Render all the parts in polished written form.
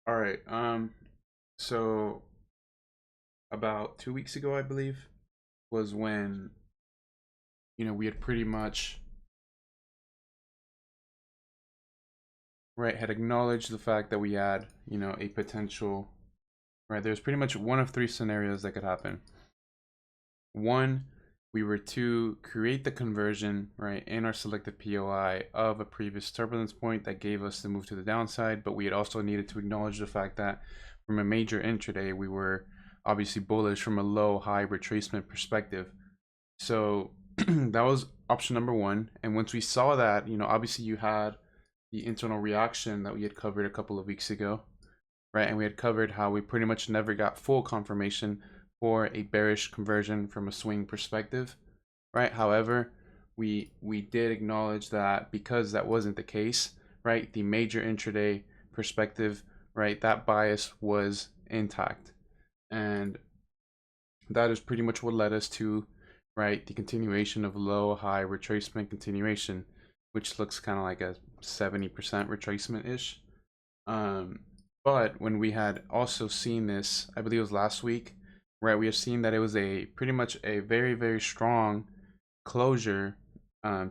All right. So about 2 weeks ago, I believe, was when we had pretty much had acknowledged the fact that we had a potential There's pretty much one of three scenarios that could happen. One, we were to create the conversion in our selected POI of a previous turbulence point that gave us the move to the downside, but we had also needed to acknowledge the fact that from a major intraday we were obviously bullish from a low high retracement perspective. So that was option number one. And once we saw that, obviously you had the internal reaction that we had covered a couple of weeks ago, and we had covered how we pretty much never got full confirmation for a bearish conversion from a swing perspective, However, we did acknowledge that because that wasn't the case, the major intraday perspective, that bias was intact, and that is pretty much what led us to the continuation of low high retracement continuation, which looks kind of like a 70% retracement ish. But when we had also seen this, I believe it was last week, we have seen that it was a pretty much a very, very strong closure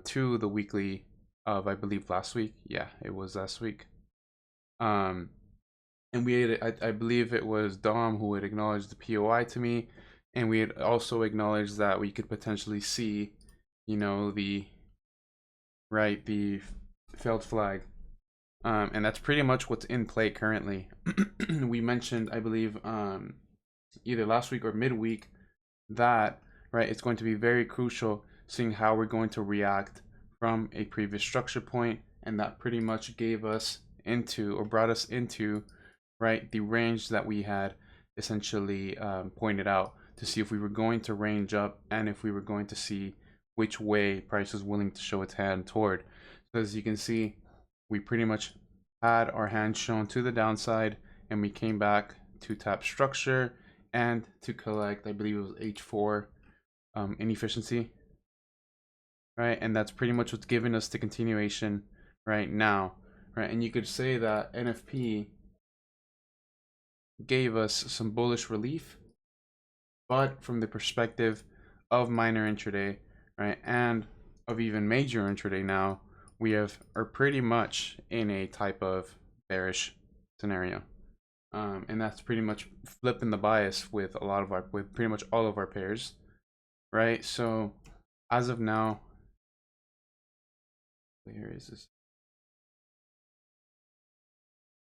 to the weekly of, I believe, last week. Yeah, it was last week. And we had, I believe it was Dom who had acknowledged the POI to me, and we had also acknowledged that we could potentially see, the failed flag. And that's pretty much what's in play currently. We mentioned, I believe, either last week or midweek, that it's going to be very crucial seeing how we're going to react from a previous structure point, and that pretty much gave us into, or brought us into, the range that we had essentially pointed out to see if we were going to range up and if we were going to see which way price was willing to show its hand toward. So as you can see, we pretty much had our hand shown to the downside, and we came back to tap structure and to collect, I believe it was H4 inefficiency, and that's pretty much what's giving us the continuation right now, and you could say that NFP gave us some bullish relief, but from the perspective of minor intraday, and of even major intraday now, we are pretty much in a type of bearish scenario. And that's pretty much flipping the bias with with pretty much all of our pairs, so as of now, where is this?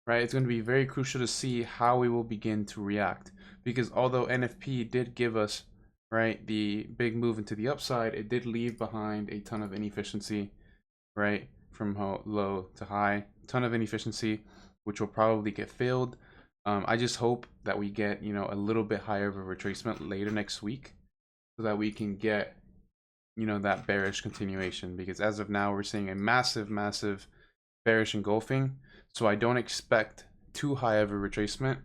It's going to be very crucial to see how we will begin to react, because although NFP did give us the big move into the upside, it did leave behind a ton of inefficiency, from low to high, ton of inefficiency, which will probably get filled. I just hope that we get a little bit higher of a retracement later next week, so that we can get that bearish continuation, because as of now we're seeing a massive bearish engulfing. So I don't expect too high of a retracement.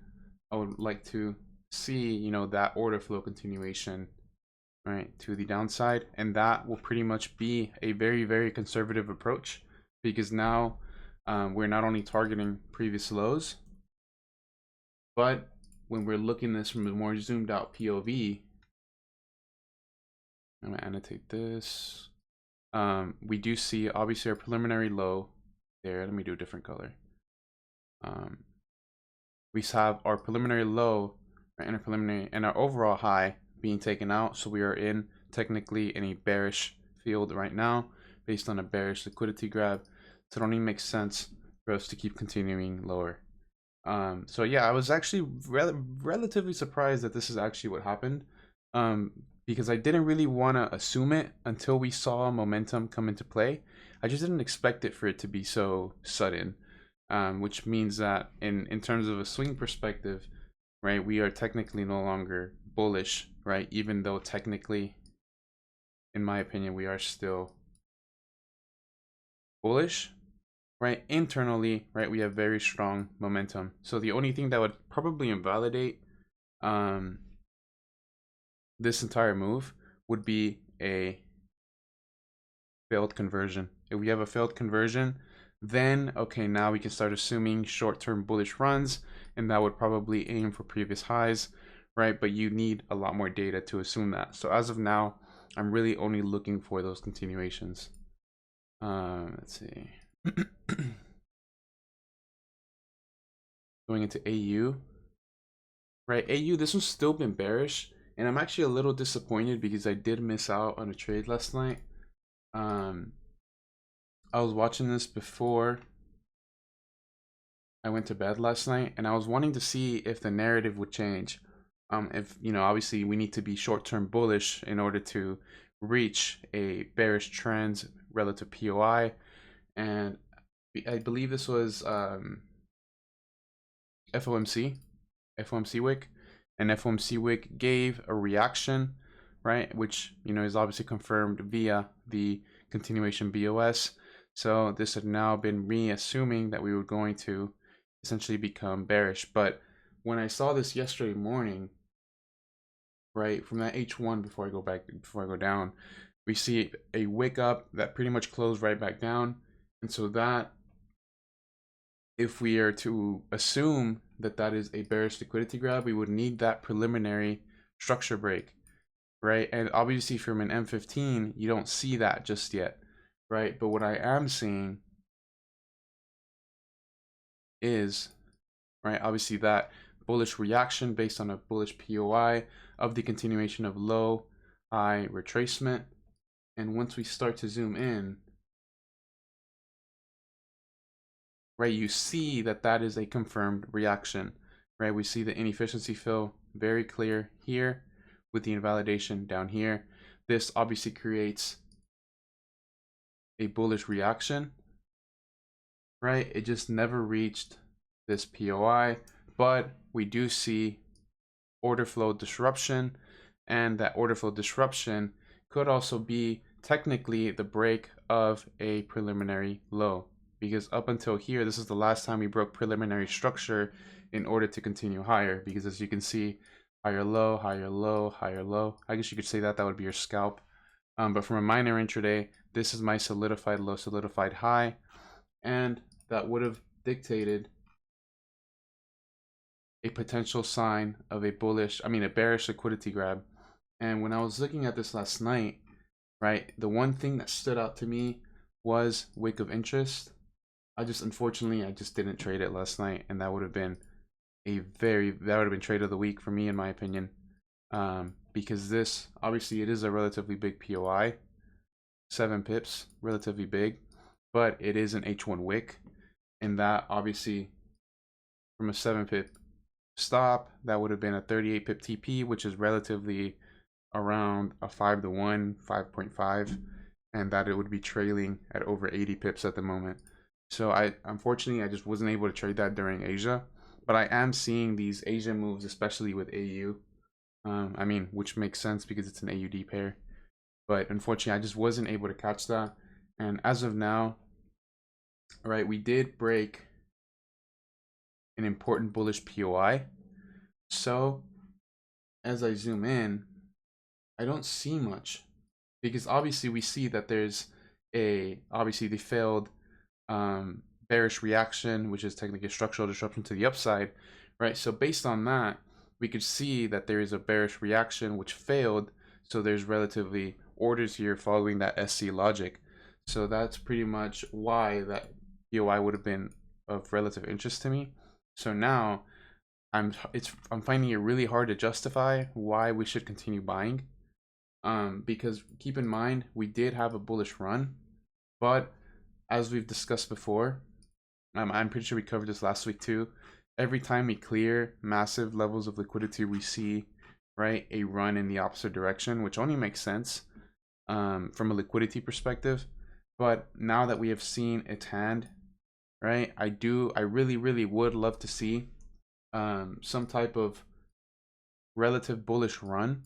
I would like to see that order flow continuation to the downside, and that will pretty much be a very conservative approach, because now we're not only targeting previous lows, but when we're looking at this from a more zoomed out POV, I'm gonna annotate this. We do see obviously our preliminary low there. Let me do a different color. We have our preliminary low and our preliminary and our overall high being taken out, so we are technically in a bearish field right now based on a bearish liquidity grab. So it only makes sense for us to keep continuing lower. So yeah, I was actually relatively surprised that this is actually what happened, because I didn't really want to assume it until we saw momentum come into play. I just didn't expect it for it to be so sudden, which means that in terms of a swing perspective, we are technically no longer bullish, even though technically, in my opinion, we are still bullish. Internally, we have very strong momentum. So the only thing that would probably invalidate this entire move would be a failed conversion. If we have a failed conversion, then okay, now we can start assuming short-term bullish runs, and that would probably aim for previous highs, right? But you need a lot more data to assume that. So as of now, I'm really only looking for those continuations. Let's see. Going into AU, right? AU, this one's still been bearish, and I'm actually a little disappointed because I did miss out on a trade last night. I was watching this before I went to bed last night, and I was wanting to see if the narrative would change. If, you know, obviously we need to be short-term bullish in order to reach a bearish trend relative POI. And I believe this was FOMC Wick, and FOMC Wick gave a reaction, right, which, you know, is obviously confirmed via the continuation BOS. So this had now been me assuming that we were going to essentially become bearish. But when I saw this yesterday morning, right, from that H1, before I go down, we see a wick up that pretty much closed right back down. And so that, if we are to assume that that is a bearish liquidity grab, we would need that preliminary structure break, right? And obviously from an M15, you don't see that just yet, right? But what I am seeing is, right, obviously that bullish reaction based on a bullish POI of the continuation of low high retracement. And once we start to zoom in, right, you see that that is a confirmed reaction, right? We see the inefficiency fill very clear here with the invalidation down here. This obviously creates a bullish reaction, right? It just never reached this POI, but we do see order flow disruption, and that order flow disruption could also be technically the break of a preliminary low, because up until here, this is the last time we broke preliminary structure in order to continue higher, because as you can see, higher low, higher low, higher low. I guess you could say that that would be your scalp. But from a minor intraday, this is my solidified low, solidified high, and that would have dictated a potential sign of a bearish liquidity grab. And when I was looking at this last night, right, the one thing that stood out to me was wick of interest. Unfortunately, I just didn't trade it last night, and that would have been trade of the week for me, in my opinion. Because this, obviously, it is a relatively big POI, 7 pips, relatively big, but it is an H1 wick, and that obviously from a 7 pip stop, that would have been a 38 pip TP, which is relatively around a 5 to 1, 5.5, and that it would be trailing at over 80 pips at the moment. So unfortunately, I just wasn't able to trade that during Asia, but I am seeing these Asia moves, especially with AU. Which makes sense because it's an AUD pair, but unfortunately, I just wasn't able to catch that. And as of now, right, we did break an important bullish POI. So as I zoom in, I don't see much, because obviously we see that there's obviously the failed bearish reaction, which is technically a structural disruption to the upside, right? So based on that, we could see that there is a bearish reaction which failed. So there's relatively orders here following that SC logic. So that's pretty much why that POI would have been of relative interest to me. So now I'm finding it really hard to justify why we should continue buying. Because keep in mind, we did have a bullish run, but as we've discussed before, I'm pretty sure we covered this last week too. Every time we clear massive levels of liquidity, we see, right, a run in the opposite direction, which only makes sense from a liquidity perspective. But now that we have seen its hand, right, I really would love to see some type of relative bullish run,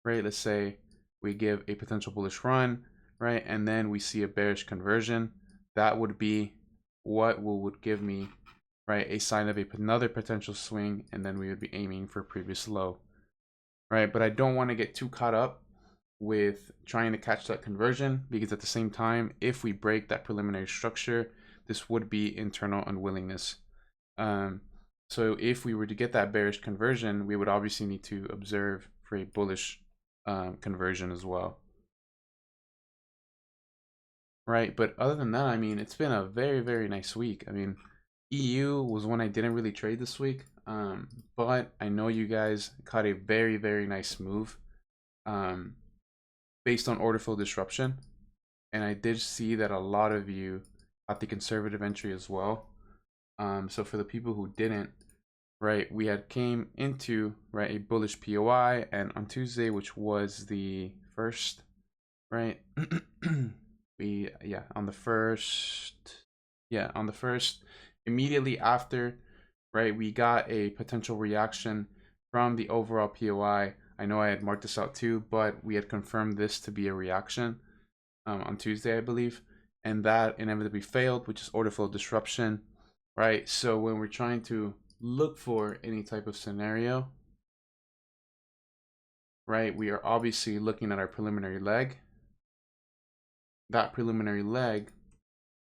right? Let's say we give a potential bullish run, right, and then we see a bearish conversion. That would be what would give me, right, a sign of another potential swing, and then we would be aiming for previous low, right? But I don't want to get too caught up with trying to catch that conversion, because at the same time, if we break that preliminary structure, this would be internal unwillingness. So if we were to get that bearish conversion, we would obviously need to observe for a bullish conversion as well. Right, but other than that, I mean, it's been a very, very nice week. I mean, EU was one I didn't really trade this week, but I know you guys caught a very, very nice move based on order flow disruption. And I did see that a lot of you got the conservative entry as well. So for the people who didn't, right, we had came into, right, a bullish POI, and on Tuesday, which was the first, right, on the first, immediately after, right, we got a potential reaction from the overall POI. I know I had marked this out too, but we had confirmed this to be a reaction on Tuesday, I believe, and that inevitably failed, which is order flow disruption, right? So when we're trying to look for any type of scenario, right, we are obviously looking at our preliminary leg. That preliminary leg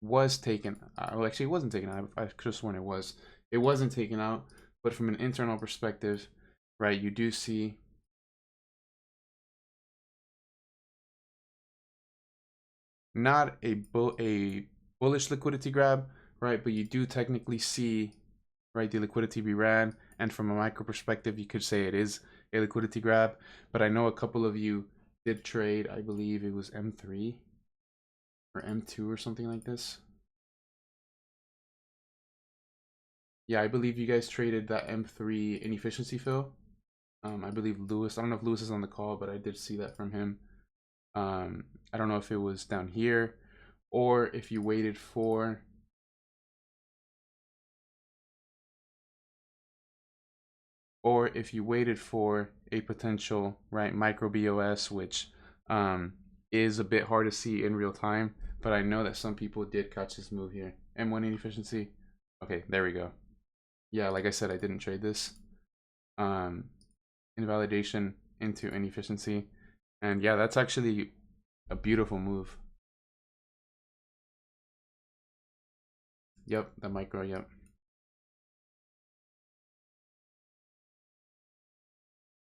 was taken, well, actually it wasn't taken out. I could have sworn it was. It wasn't taken out, but from an internal perspective, right, you do see not a bullish liquidity grab, right, but you do technically see, right, the liquidity be ran, and from a micro perspective, you could say it is a liquidity grab. But I know a couple of you did trade, I believe it was M3 or M2 or something like this. Yeah, I believe you guys traded that M3 inefficiency fill. I believe Lewis, I don't know if Lewis is on the call, but I did see that from him. I don't know if it was down here or if you waited for a potential, right, micro BOS, which is a bit hard to see in real time, but I know that some people did catch this move here. M1 inefficiency. Okay, there we go. Yeah, like I said, I didn't trade this. Invalidation into inefficiency. And yeah, that's actually a beautiful move. Yep, the micro, yep.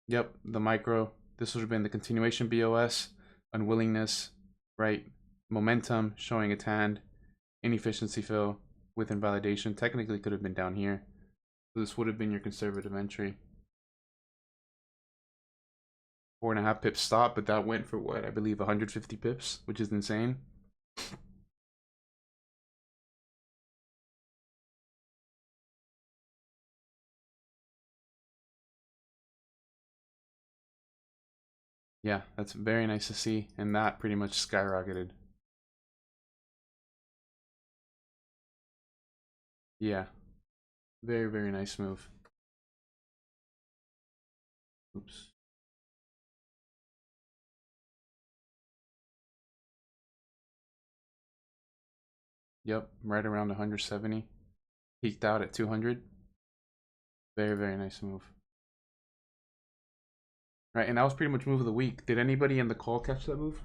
Yep, the micro. This would have been the continuation BOS, unwillingness, right? Momentum showing its hand, inefficiency fill with invalidation. Technically could have been down here. So this would have been your conservative entry. 4.5 pips stop, but that went for what? I believe 150 pips, which is insane. Yeah, that's very nice to see. And that pretty much skyrocketed. Yeah, very, very nice move. Oops. Yep, right around 170. Peaked out at 200. Very, very nice move. Right, and that was pretty much move of the week. Did anybody in the call catch that move?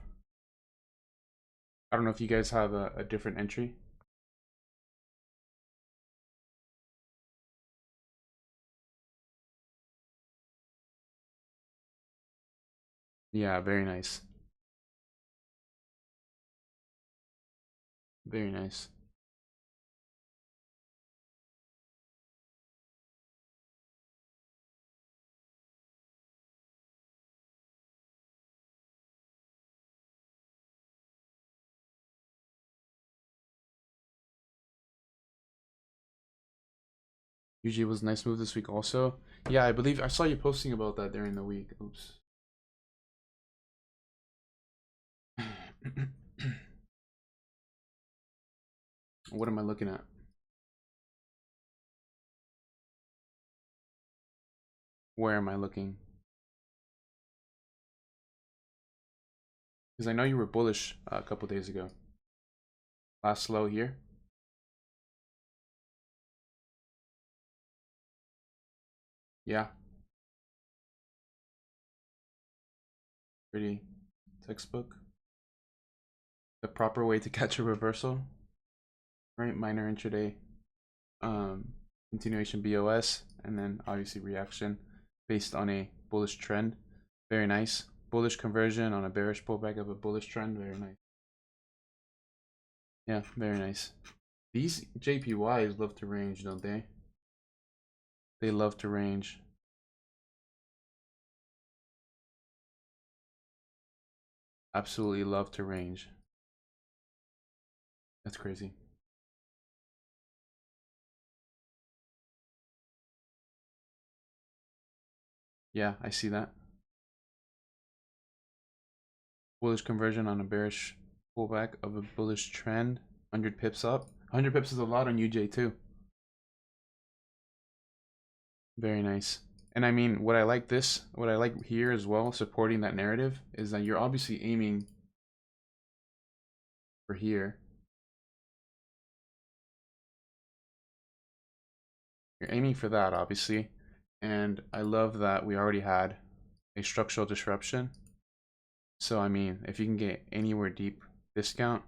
I don't know if you guys have a different entry. Yeah, very nice. Very nice. UG was a nice move this week also. Yeah, I believe I saw you posting about that during the week. Oops. What am I looking at? Where am I looking? Because I know you were bullish a couple days ago. Last low here. Yeah. Pretty textbook. The proper way to catch a reversal. right? Minor intraday, continuation BOS, and then obviously reaction based on a bullish trend. Very nice. Bullish conversion on a bearish pullback of a bullish trend. Very nice. Yeah, very nice. These JPYs love to range, don't they? They love to range. Absolutely love to range. That's crazy. Yeah, I see that. Bullish conversion on a bearish pullback of a bullish trend. 100 pips up. 100 pips is a lot on UJ too. Very nice. And I mean, what I like here as well, supporting that narrative, is that you're obviously aiming for here. You're aiming for that, obviously. And I love that we already had a structural disruption. So, I mean, if you can get anywhere deep discount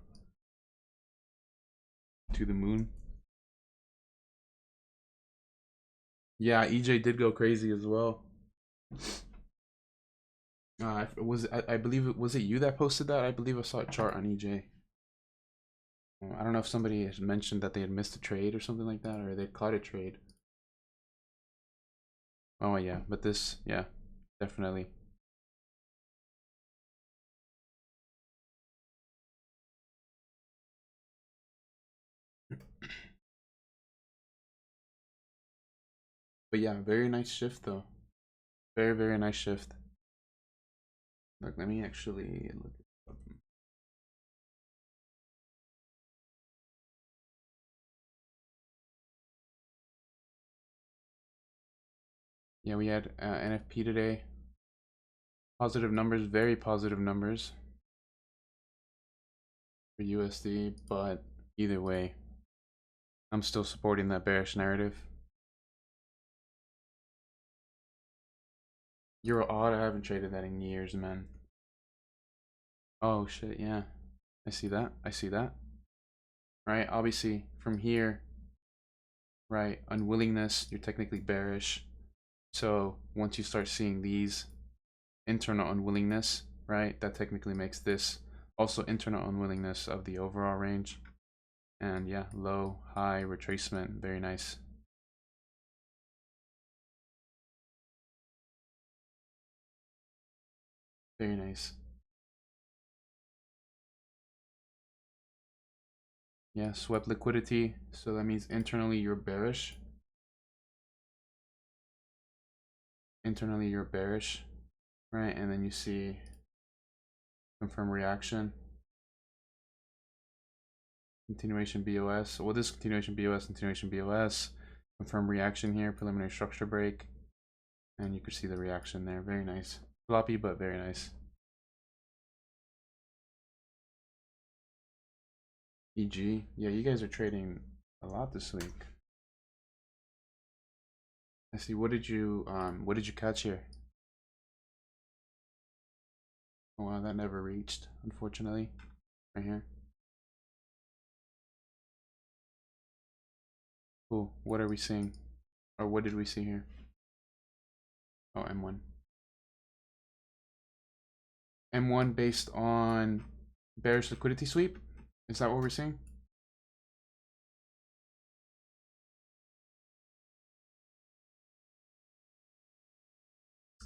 to the moon. Yeah, EJ did go crazy as well. I believe was it you that posted that? I believe I saw a chart on EJ. I don't know if somebody has mentioned that they had missed a trade or something like that, or they'd caught a trade. Oh yeah, but this, yeah, definitely. But yeah, very nice shift though. Very, very nice shift. Look, let me actually look it up. Yeah, we had NFP today. Positive numbers, very positive numbers for USD, but either way, I'm still supporting that bearish narrative. Euro odd, I haven't traded that in years, man. Oh shit, yeah. I see that. I see that. Right, obviously from here, right, unwillingness, you're technically bearish. So once you start seeing these internal unwillingness, right, that technically makes this also internal unwillingness of the overall range. And yeah, low, high retracement, very nice. Very nice. Yeah, swept liquidity, so that means internally you're bearish. Internally you're bearish, right? And then you see confirm reaction. Continuation BOS. Well, this continuation BOS, continuation BOS. Confirm reaction here, preliminary structure break. And you can see the reaction there. Very nice. Floppy, but very nice. EG. Yeah, you guys are trading a lot this week. I see. What did you catch here? Oh wow, that never reached, unfortunately. Right here. Cool. What are we seeing? Or what did we see here? Oh, M1. M1 based on bearish liquidity sweep? Is that what we're seeing?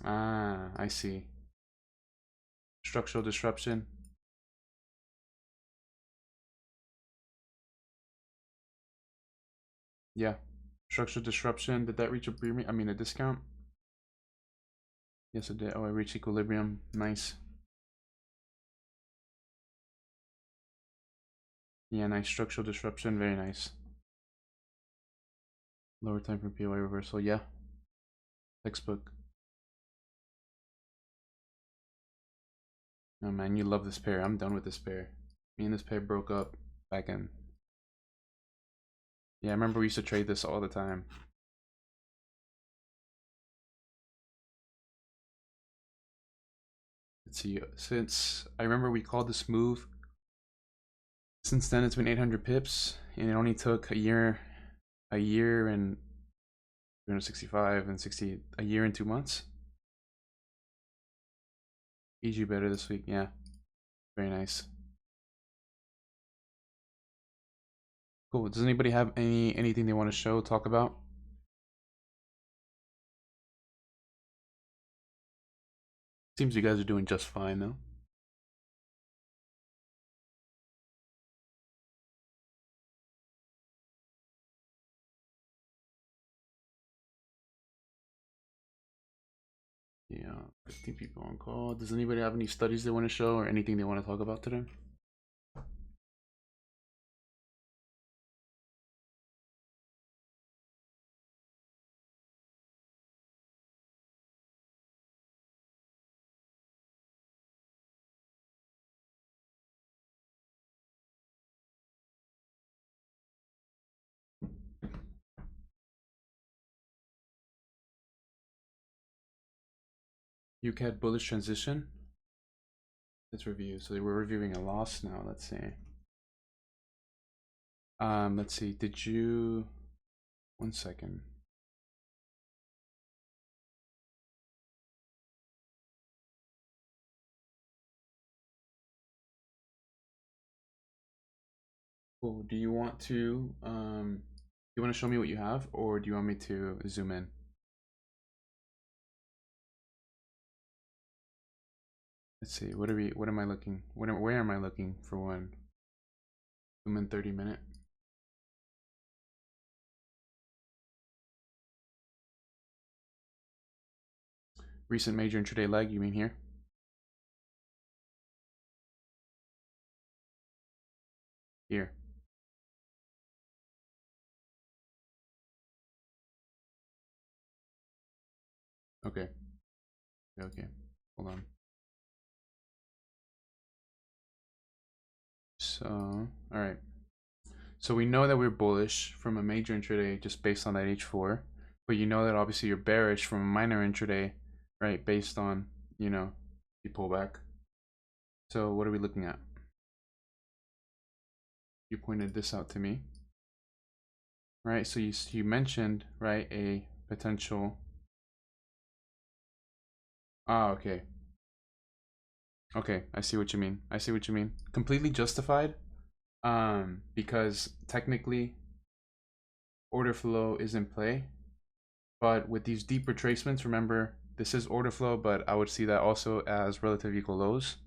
Ah, I see. Structural disruption. Yeah. Structural disruption. Did that reach a premium? I mean, a discount? Yes, it did. Oh, it reached equilibrium. Nice. Yeah, nice. Structural disruption. Very nice. Lower time for POI reversal. Yeah. Textbook. Oh man, you love this pair. I'm done with this pair. Me and this pair broke up back in. Yeah, I remember we used to trade this all the time. Let's see. Since I remember we called this move Since then, it's been 800 pips, and it only took a year and 365 and 60, a year and 2 months. EG better this week, yeah. Very nice. Cool. Does anybody have anything they want to show, talk about? Seems you guys are doing just fine though. Yeah, 15 people on call. Does anybody have any studies they want to show or anything they want to talk about today? You had bullish transition. Let's review. So we're reviewing a loss now. Let's see. Let's see. Did you? 1 second. Cool. Do you want to show me what you have, or do you want me to zoom in? Let's see. What am I looking? Where am I looking for one? Zoom in 30-minute. Recent major intraday leg, you mean here? Here. Okay. Okay. Hold on. So, all right. So we know that we're bullish from a major intraday just based on that H4, but you know that obviously you're bearish from a minor intraday, right? Based on, you know, the pullback. So what are we looking at? You pointed this out to me, right? So you mentioned, right, a potential. Ah, okay. Okay, I see what you mean. I see what you mean. Completely justified. Because technically order flow is in play, but with these deep retracements, remember this is order flow, but I would see that also as relative equal lows.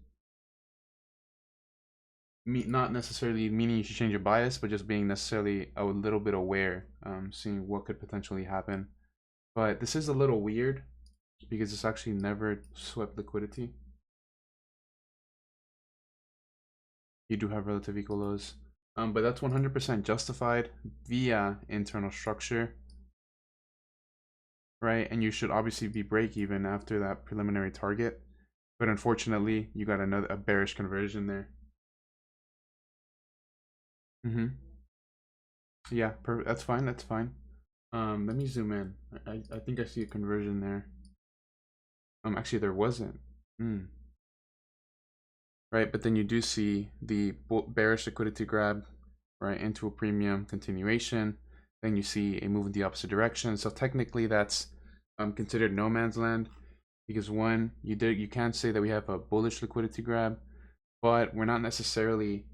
Not necessarily meaning you should change your bias, but just being necessarily a little bit aware, seeing what could potentially happen. But this is a little weird because it's actually never swept liquidity. You do have relative equal lows, but that's 100% justified via internal structure, right? And you should obviously be break even after that preliminary target, but unfortunately you got a bearish conversion there. Yeah, that's fine. That's fine. Let me zoom in. I think I see a conversion there. Actually there wasn't. Right, but then you do see the bearish liquidity grab, right, into a premium continuation. Then you see a move in the opposite direction. So technically that's considered no man's land, because one, you can't say that we have a bullish liquidity grab, but we're not necessarily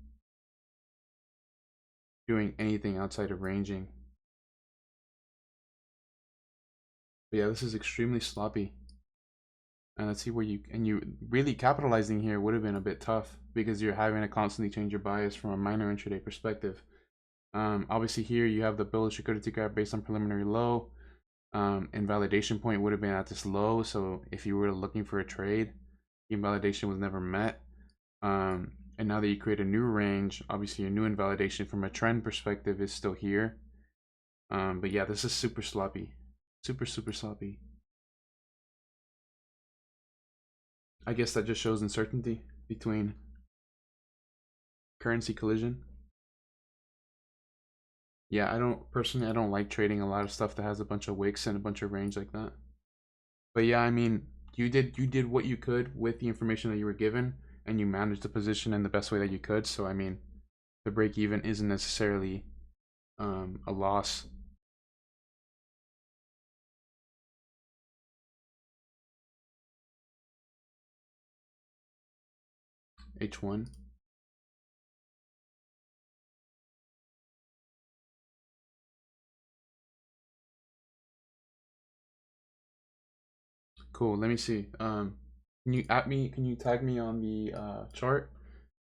doing anything outside of ranging. But yeah, this is extremely sloppy. And let's see where you really capitalizing here would have been a bit tough because you're having to constantly change your bias from a minor intraday perspective. Obviously here you have the bullish liquidity grab based on preliminary low. Invalidation point would have been at this low, so if you were looking for a trade, invalidation was never met. And now that you create a new range, obviously your new invalidation from a trend perspective is still here. But yeah, this is super sloppy. Super sloppy. I guess that just shows uncertainty between currency collision. Yeah, I don't like trading a lot of stuff that has a bunch of wicks and a bunch of range like that. But yeah, I mean, you did what you could with the information that you were given, and you managed the position in the best way that you could. So I mean, the break even isn't necessarily a loss. H1. Cool. Let me see. Can you tag me on the chart?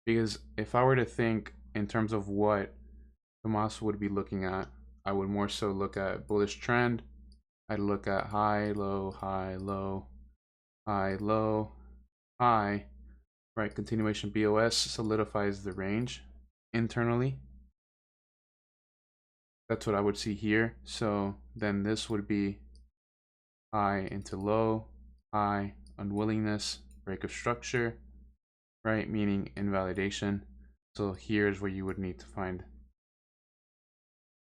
Because if I were to think in terms of what Tomas would be looking at, I would more so look at bullish trend. I'd look at high, low, high, low, high, low, high, right? Continuation BOS solidifies the range internally. That's what I would see here. So then this would be high into low, high, unwillingness, break of structure, right? Meaning invalidation. So here's where you would need to find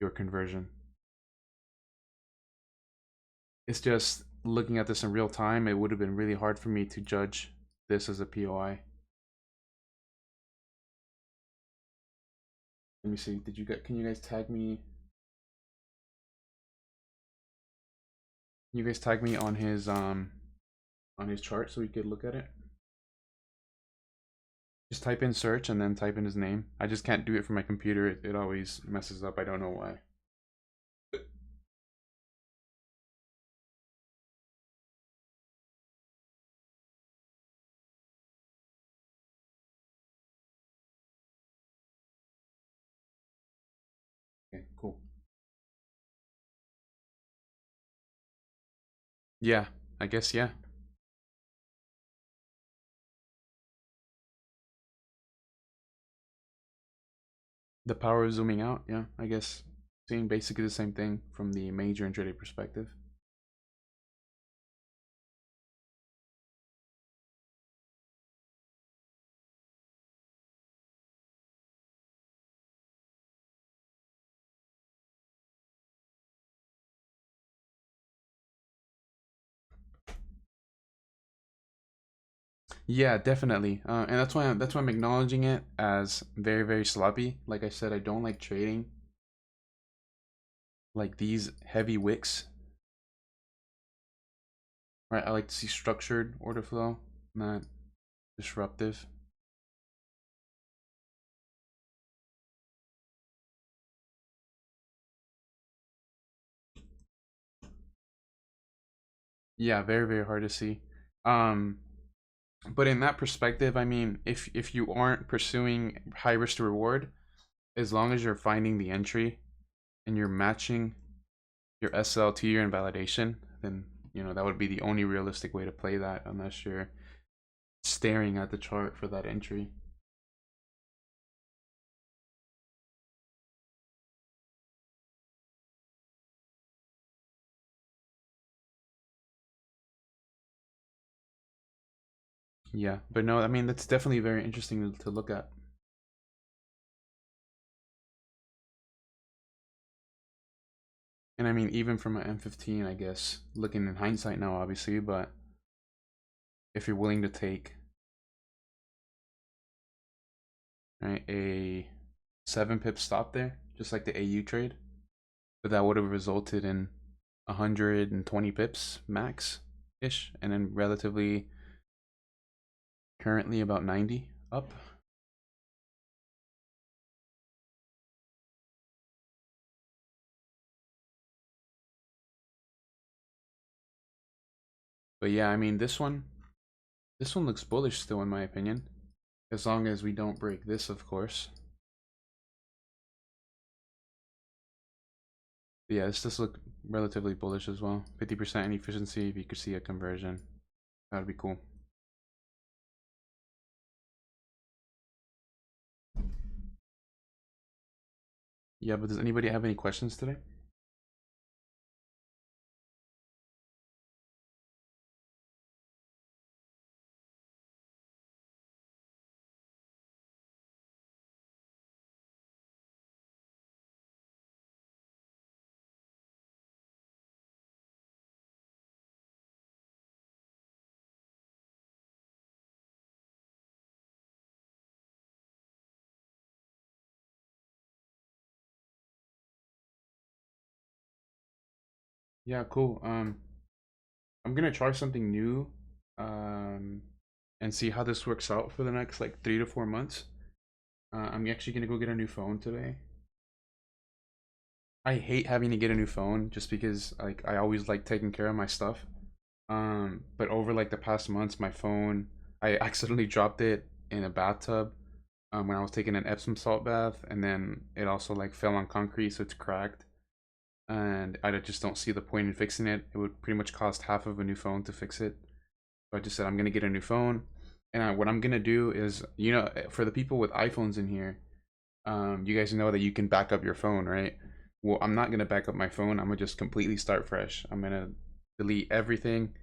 your conversion. It's just looking at this in real time, it would have been really hard for me to judge this as a POI. Let me see. Can you guys tag me? Can you guys tag me on his chart so we could look at it? Just type in search and then type in his name. I just can't do it from my computer. It always messes up. I don't know why. Okay, cool. Yeah, I guess, yeah. The power of zooming out, yeah, I guess. Seeing basically the same thing from the major intraday perspective. Yeah, definitely. And that's why I'm acknowledging it as very, very sloppy. Like I said, I don't like trading like these heavy wicks. Right, I like to see structured order flow, not disruptive. Yeah, very, very hard to see. But in that perspective, I mean, if you aren't pursuing high risk to reward, as long as you're finding the entry and you're matching your SL to your invalidation, then that would be the only realistic way to play that, unless you're staring at the chart for that entry. Yeah, but no, I mean, that's definitely very interesting to look at. And I mean, even from an M15, I guess, looking in hindsight now, obviously, but if you're willing to take, right, a 7 pip stop there, just like the AU trade, but that would have resulted in 120 pips max ish, and then relatively currently about 90 up. But yeah, I mean, this one looks bullish still, in my opinion, as long as we don't break this, of course. But yeah, this does look relatively bullish as well. 50% inefficiency. If you could see a conversion, that would be cool. Yeah, but does anybody have any questions today? Yeah, cool. I'm gonna try something new, um, and see how this works out for the next like 3 to 4 months. I'm actually gonna go get a new phone today. I hate having to get a new phone just because like I always like taking care of my stuff. But over like the past months, my phone, I accidentally dropped it in a bathtub when I was taking an Epsom salt bath, and then it also like fell on concrete, so it's cracked. And I just don't see the point in fixing it. It would pretty much cost half of a new phone to fix it. So I just said I'm gonna get a new phone, and what I'm gonna do is, for the people with iPhones in here, you guys know that you can back up your phone, right? Well, I'm not gonna back up my phone. I'm gonna just completely start fresh. I'm gonna delete everything.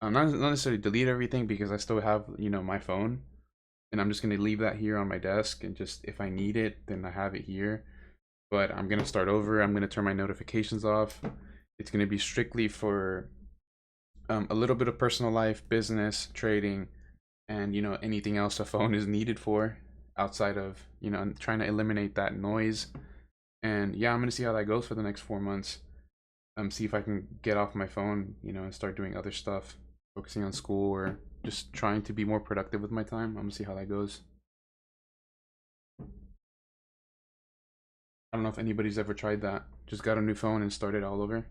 Not necessarily delete everything because I still have, my phone, and I'm just gonna leave that here on my desk, and just if I need it, then I have it here. But I'm gonna start over. I'm gonna turn my notifications off. It's gonna be strictly for a little bit of personal life, business, trading, and anything else a phone is needed for outside of trying to eliminate that noise. And yeah, I'm gonna see how that goes for the next 4 months. See if I can get off my phone, and start doing other stuff, focusing on school or just trying to be more productive with my time. I'm gonna see how that goes. I don't know if anybody's ever tried that. Just got a new phone and started all over.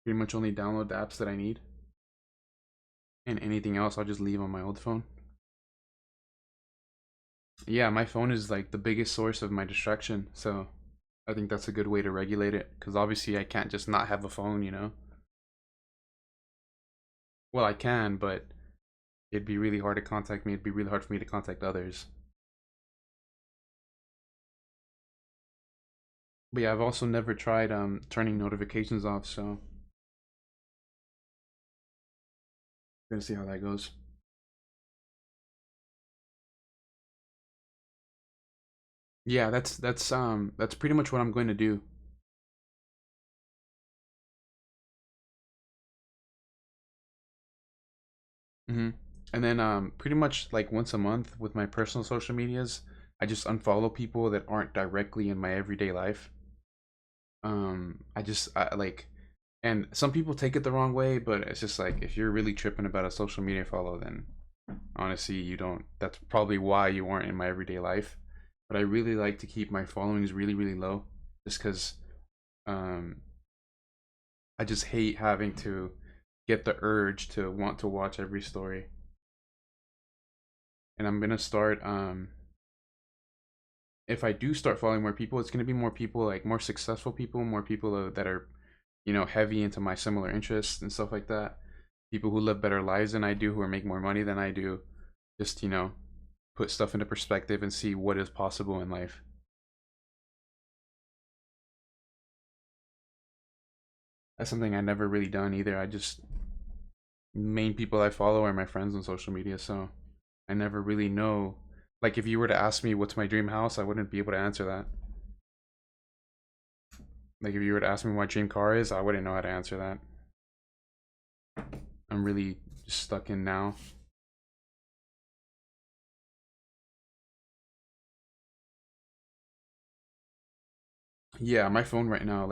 Pretty much only download the apps that I need, and anything else I'll just leave on my old phone. Yeah, my phone is like the biggest source of my distraction, so I think that's a good way to regulate it, because obviously I can't just not have a phone. Well, I can, but it'd be really hard to contact me. It'd be really hard for me to contact others. But yeah, I've also never tried turning notifications off, so I'm gonna see how that goes. Yeah, that's pretty much what I'm going to do. hmm And then pretty much like once a month with my personal social medias, I just unfollow people that aren't directly in my everyday life. I like, and some people take it the wrong way, but it's just like if you're really tripping about a social media follow, then honestly, you don't. That's probably why you aren't in my everyday life. But I really like to keep my followings really, really low, just because um, I just hate having to get the urge to want to watch every story. And I'm gonna start. If I do start following more people, it's gonna be more people, like more successful people, more people that are, heavy into my similar interests and stuff like that. People who live better lives than I do, who are make more money than I do. Just put stuff into perspective and see what is possible in life. That's something I never really done either. I just main people I follow are my friends on social media, so I never really know. Like if you were to ask me what's my dream house, I wouldn't be able to answer that. Like if you were to ask me what my dream car is, I wouldn't know how to answer that. I'm really just stuck in now. Yeah, my phone right now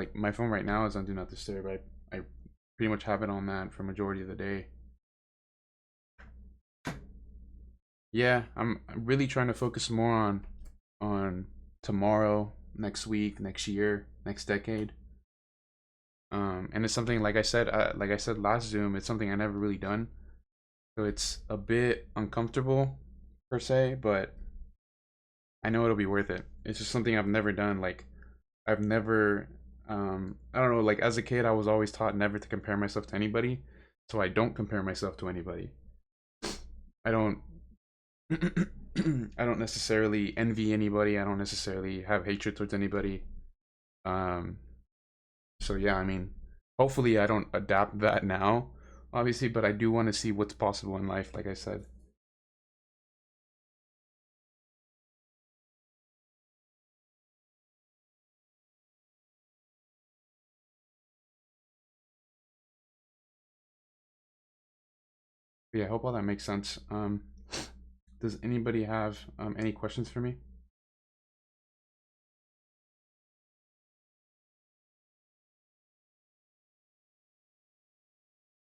is on Do Not Disturb. I pretty much have it on that for majority of the day. Yeah, I'm really trying to focus more on tomorrow, next week, next year, next decade. And it's something like I said last Zoom, it's something I never really done. So it's a bit uncomfortable per se, but I know it'll be worth it. It's just something I've never done. Like I've never I don't know, like as a kid I was always taught never to compare myself to anybody. So I don't compare myself to anybody. I don't I don't necessarily envy anybody. I don't necessarily have hatred towards anybody. Um so yeah, I mean, hopefully I don't adapt that now, obviously, but I do want to see what's possible in life, like I said. But yeah, I hope all that makes sense. Does anybody have any questions for me?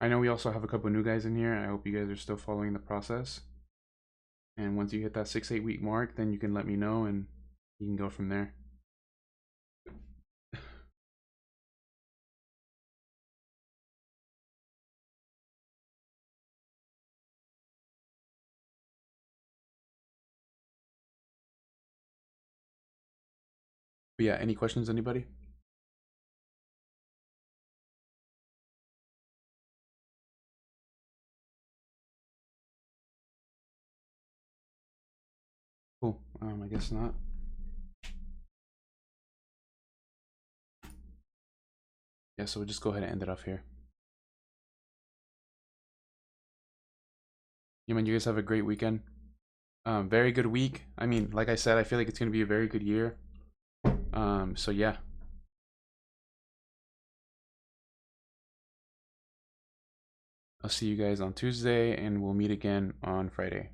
I know we also have a couple new guys in here. I hope you guys are still following the process. And once you hit that 6-8 week mark, then you can let me know and you can go from there. But yeah, any questions, anybody? Cool. I guess not. Yeah, so we'll just go ahead and end it off here. Yeah, man, you guys have a great weekend. Very good week. I mean, like I said, I feel like it's gonna be a very good year. So yeah. I'll see you guys on Tuesday and we'll meet again on Friday.